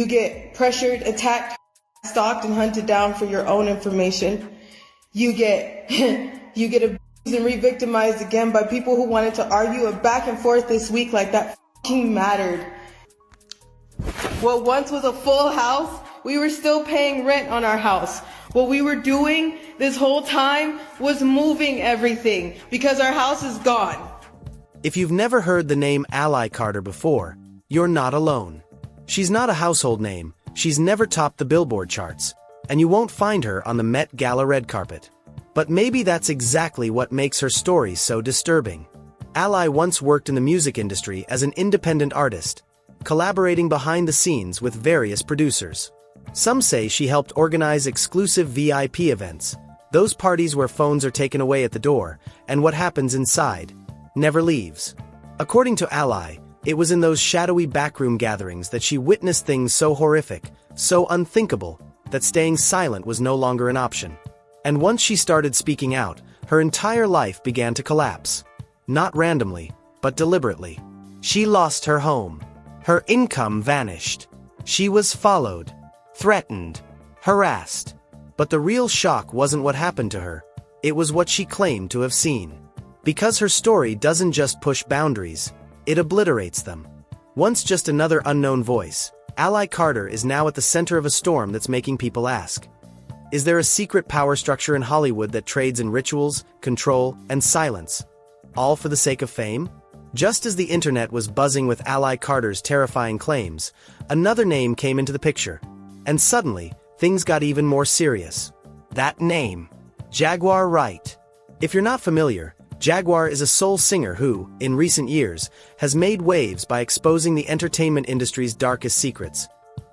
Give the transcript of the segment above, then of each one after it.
You get pressured, attacked, stalked, and hunted down for your own information. You get abused and re-victimized again by people who wanted to argue a back and forth this week like that fucking mattered. What once was a full house, we were still paying rent on our house. What we were doing this whole time was moving everything because our house is gone. If you've never heard the name Ally Carter before, you're not alone. She's not a household name, she's never topped the Billboard charts, and you won't find her on the Met Gala red carpet. But maybe that's exactly what makes her story so disturbing. Ally once worked in the music industry as an independent artist, collaborating behind the scenes with various producers. Some say she helped organize exclusive VIP events, those parties where phones are taken away at the door, and what happens inside never leaves. According to Ally, it was in those shadowy backroom gatherings that she witnessed things so horrific, so unthinkable, that staying silent was no longer an option. And once she started speaking out, her entire life began to collapse. Not randomly, but deliberately. She lost her home. Her income vanished. She was followed, threatened, harassed. But the real shock wasn't what happened to her. It was what she claimed to have seen. Because her story doesn't just push boundaries, it obliterates them. Once just another unknown voice, Ally Carter is now at the center of a storm that's making people ask, is there a secret power structure in Hollywood that trades in rituals, control, and silence, all for the sake of fame? Just as the internet was buzzing with Ally Carter's terrifying claims, another name came into the picture, and suddenly, things got even more serious. That name, Jaguar Wright. If you're not familiar, Jaguar is a soul singer who, in recent years, has made waves by exposing the entertainment industry's darkest secrets,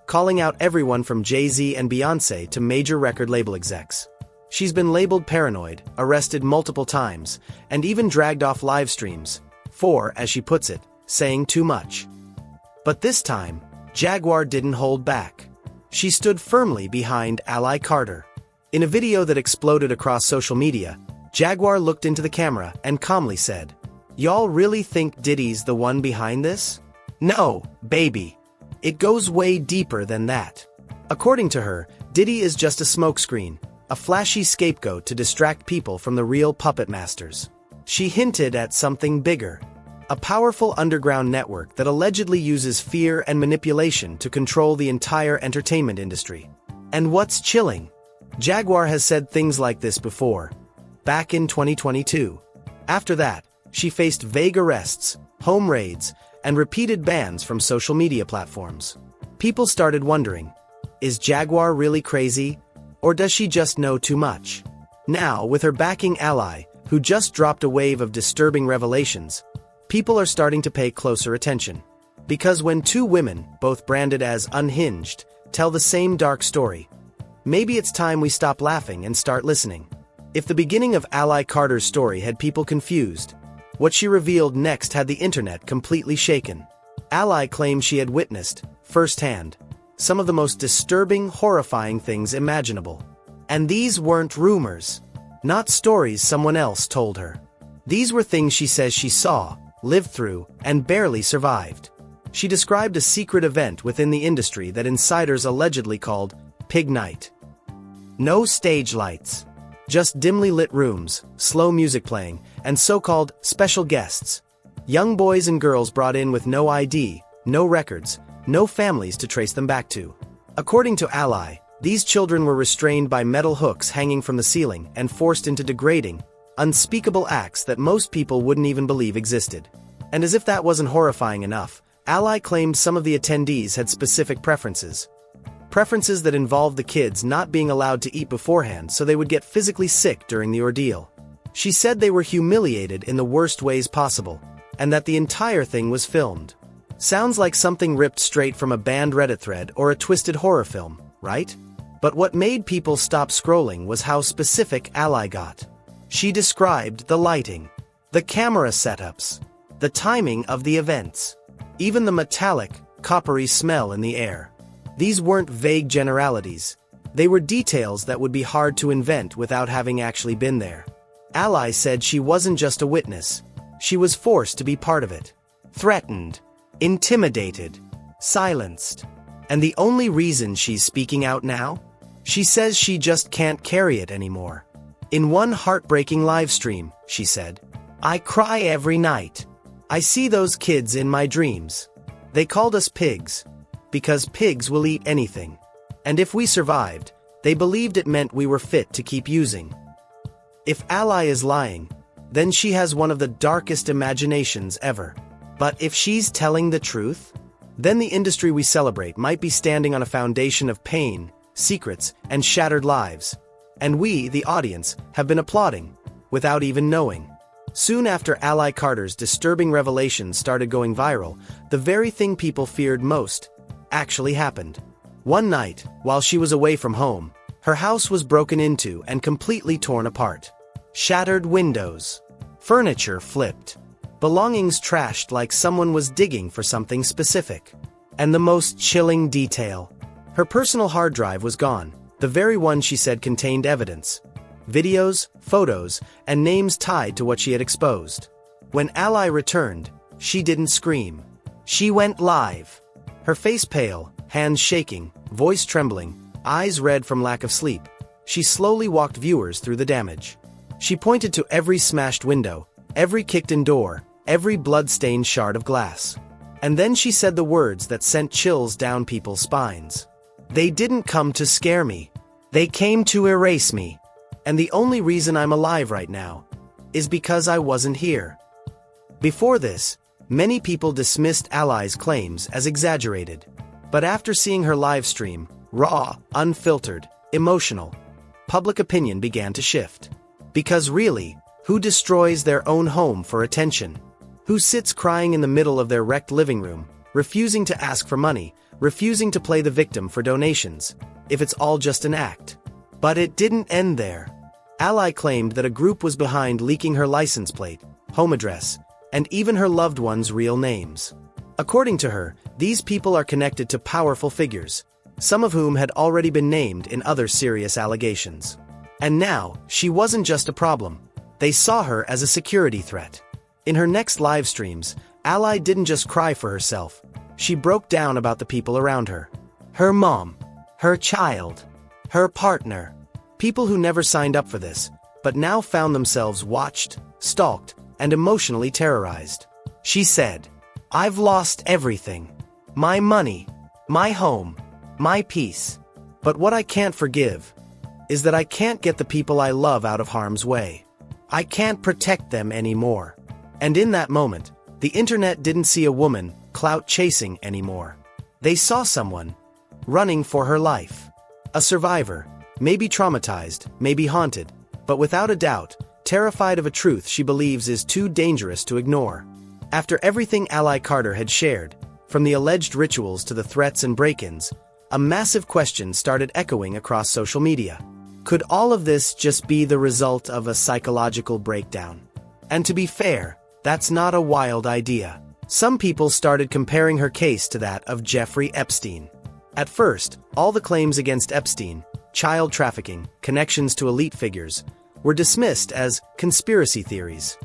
calling out everyone from Jay-Z and Beyoncé to major record label execs. She's been labeled paranoid, arrested multiple times, and even dragged off live streams, for, as she puts it, saying too much. But this time, Jaguar didn't hold back. She stood firmly behind Ally Carter. In a video that exploded across social media, Jaguar looked into the camera and calmly said, "Y'all really think Diddy's the one behind this? No, baby. It goes way deeper than that." According to her, Diddy is just a smokescreen, a flashy scapegoat to distract people from the real puppet masters. She hinted at something bigger, a powerful underground network that allegedly uses fear and manipulation to control the entire entertainment industry. And what's chilling? Jaguar has said things like this before, back in 2022. After that, she faced vague arrests, home raids, and repeated bans from social media platforms. People started wondering, is Jaguar really crazy? Or does she just know too much? Now, with her backing Ally, who just dropped a wave of disturbing revelations, people are starting to pay closer attention. Because when two women, both branded as unhinged, tell the same dark story, maybe it's time we stop laughing and start listening. If the beginning of Ally Carter's story had people confused, what she revealed next had the internet completely shaken. Ally claimed she had witnessed, firsthand, some of the most disturbing, horrifying things imaginable. And these weren't rumors, not stories someone else told her. These were things she says she saw, lived through, and barely survived. She described a secret event within the industry that insiders allegedly called Pig Night. No stage lights. Just dimly lit rooms, slow music playing, and so-called special guests. Young boys and girls brought in with no ID, no records, no families to trace them back to. According to Ally, these children were restrained by metal hooks hanging from the ceiling and forced into degrading, unspeakable acts that most people wouldn't even believe existed. And as if that wasn't horrifying enough, Ally claimed some of the attendees had specific preferences. Preferences that involved the kids not being allowed to eat beforehand so they would get physically sick during the ordeal. She said they were humiliated in the worst ways possible, and that the entire thing was filmed. Sounds like something ripped straight from a banned Reddit thread or a twisted horror film, right? But what made people stop scrolling was how specific Ally got. She described the lighting, the camera setups, the timing of the events, even the metallic, coppery smell in the air. These weren't vague generalities. They were details that would be hard to invent without having actually been there. Ally said she wasn't just a witness. She was forced to be part of it. Threatened, intimidated, silenced. And the only reason she's speaking out now? She says she just can't carry it anymore. In one heartbreaking live stream, she said, "I cry every night. I see those kids in my dreams. They called us pigs, because pigs will eat anything. And if we survived, they believed it meant we were fit to keep using." If Ally is lying, then she has one of the darkest imaginations ever. But if she's telling the truth, then the industry we celebrate might be standing on a foundation of pain, secrets, and shattered lives. And we, the audience, have been applauding, without even knowing. Soon after Ally Carter's disturbing revelations started going viral, the very thing people feared most actually happened. One night, while she was away from home, her house was broken into and completely torn apart. Shattered windows, furniture flipped, belongings trashed like someone was digging for something specific. And the most chilling detail: her personal hard drive was gone, the very one she said contained evidence. Videos, photos, and names tied to what she had exposed. When Ally returned, she didn't scream. She went live. Her face pale, hands shaking, voice trembling, eyes red from lack of sleep. She slowly walked viewers through the damage. She pointed to every smashed window, every kicked-in door, every blood-stained shard of glass. And then she said the words that sent chills down people's spines. "They didn't come to scare me. They came to erase me. And the only reason I'm alive right now is because I wasn't here." Before this, many people dismissed Ally's claims as exaggerated. But after seeing her live stream, raw, unfiltered, emotional, public opinion began to shift. Because really, who destroys their own home for attention? Who sits crying in the middle of their wrecked living room, refusing to ask for money, refusing to play the victim for donations, if it's all just an act? But it didn't end there. Ally claimed that a group was behind leaking her license plate, home address, and even her loved ones' real names. According to her, these people are connected to powerful figures, some of whom had already been named in other serious allegations. And now, she wasn't just a problem. They saw her as a security threat. In her next live streams, Ally didn't just cry for herself. She broke down about the people around her. Her mom, her child, her partner. People who never signed up for this, but now found themselves watched, stalked, and emotionally terrorized. She said, "I've lost everything. My money, my home, my peace. But what I can't forgive is that I can't get the people I love out of harm's way. I can't protect them anymore." And in that moment, the internet didn't see a woman clout chasing anymore. They saw someone running for her life. A survivor, maybe traumatized, maybe haunted, but without a doubt, terrified of a truth she believes is too dangerous to ignore. After everything Ally Carter had shared, from the alleged rituals to the threats and break-ins, a massive question started echoing across social media. Could all of this just be the result of a psychological breakdown? And to be fair, that's not a wild idea. Some people started comparing her case to that of Jeffrey Epstein. At first, all the claims against Epstein, child trafficking, connections to elite figures, were dismissed as conspiracy theories.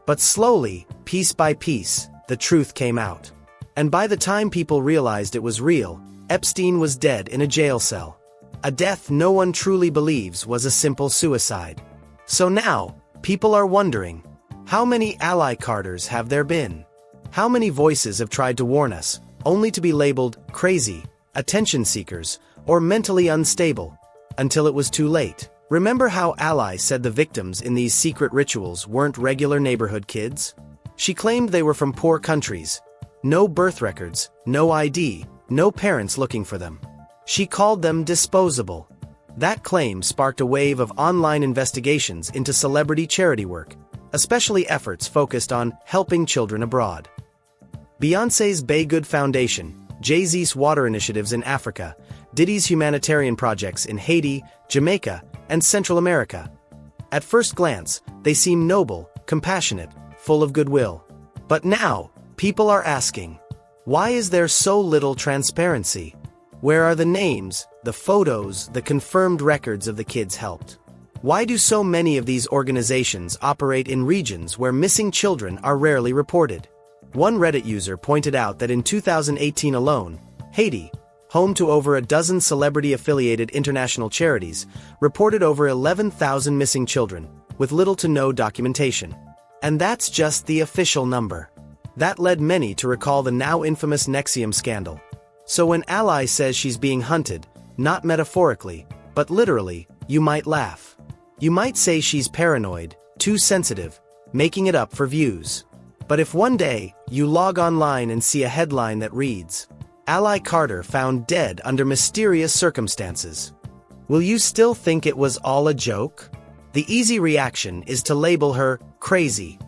But slowly, piece by piece, the truth came out. And by the time people realized it was real, Epstein was dead in a jail cell. A death no one truly believes was a simple suicide. So now, people are wondering, how many Ally Carters have there been? How many voices have tried to warn us, only to be labeled crazy, attention seekers, or mentally unstable, until it was too late? Remember how Ally said the victims in these secret rituals weren't regular neighborhood kids? She claimed they were from poor countries. No birth records, no ID, no parents looking for them. She called them disposable. That claim sparked a wave of online investigations into celebrity charity work, especially efforts focused on helping children abroad. Beyoncé's Bay Good Foundation, Jay-Z's water initiatives in Africa, Diddy's humanitarian projects in Haiti, Jamaica, and Central America. At first glance, they seem noble, compassionate, full of goodwill. But now, people are asking, why is there so little transparency? Where are the names, the photos, the confirmed records of the kids helped? Why do so many of these organizations operate in regions where missing children are rarely reported? One Reddit user pointed out that in 2018 alone, Haiti, home to over a dozen celebrity-affiliated international charities, reported over 11,000 missing children, with little to no documentation. And that's just the official number. That led many to recall the now infamous Nexium scandal. So when Ally says she's being hunted, not metaphorically, but literally, you might laugh. You might say she's paranoid, too sensitive, making it up for views. But if one day, you log online and see a headline that reads, Ally Carter found dead under mysterious circumstances, will you still think it was all a joke? The easy reaction is to label her crazy